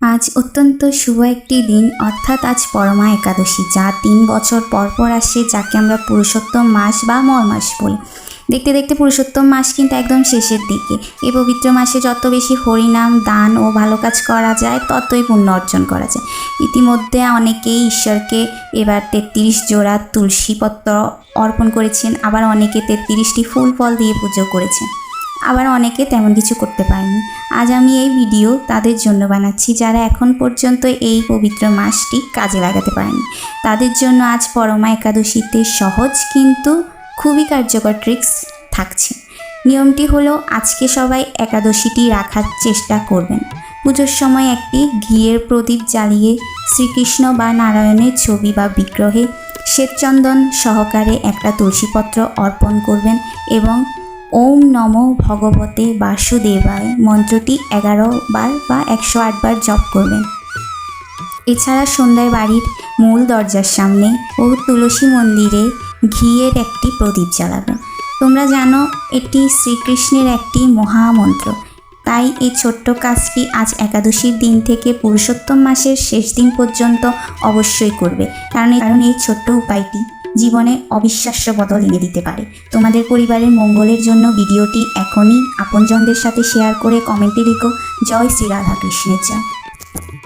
আজ অত্যন্ত শুভ একটি দিন, অর্থাৎ আজ পরমা একাদশী, যা 3 বছর পর পর আসে, যাকে আমরা পুরুষোত্তম মাস বা মল মাস বলি। দেখতে দেখতে পুরুষোত্তম মাস কিন্তু একদম শেষের দিকে। এই পবিত্র মাসে যত বেশি হরিনাম, দান ও ভালো কাজ করা যায়, ততই পুণ্য অর্জন করা যায়। ইতিমধ্যে অনেকেই ঈশ্বরকে এবার 33 জোড়া তুলসী পত্র অর্পণ করেছেন, আবার অনেকে 33টি ফুল ফল দিয়ে পুজো করেছেন, আবার অনেকে তেমন কিছু করতে পারেনি। আজ আমি এই ভিডিও তাদের জন্য বানাচ্ছি যারা এখন পর্যন্ত এই পবিত্র মাসটি কাজে লাগাতে পারেনি। তাদের জন্য আজ পরমা একাদশীতে সহজ কিন্তু খুবই কার্যকর ট্রিক্স থাকছে। নিয়মটি হলো, আজকে সবাই একাদশীটি রাখার চেষ্টা করবেন। পুজোর সময় একটি ঘিয়ের প্রদীপ জ্বালিয়ে শ্রীকৃষ্ণ বা নারায়ণের ছবি বা বিগ্রহে শ্বেতচন্দন সহকারে একটা তুলসীপত্র অর্পণ করবেন এবং ওম নমো ভগবতে বাসুদেবায় মন্ত্রটি 11 বার বা 108 বার জপ করবেন। এছাড়া সন্ধ্যায় বাড়ির মূল দরজার সামনে ও তুলসী মন্দিরে ঘিয়ের একটি প্রদীপ জ্বালাবেন। তোমরা জানো এটি শ্রীকৃষ্ণের একটি মহামন্ত্র, তাই এই ছোট্ট কাজটি আজ একাদশীর দিন থেকে পুরুষোত্তম মাসের শেষ দিন পর্যন্ত অবশ্যই করবে, কারণ এই ছোট্ট উপায়টি জীবনে অবিশ্বাস্য বদল এনে দিতে পারে। তোমাদের পরিবারের মঙ্গলের জন্য ভিডিওটি এখনই আপনজনদের সাথে শেয়ার করে কমেন্টে লিখো, জয় শ্রী রাধাকৃষ্ণের জয়।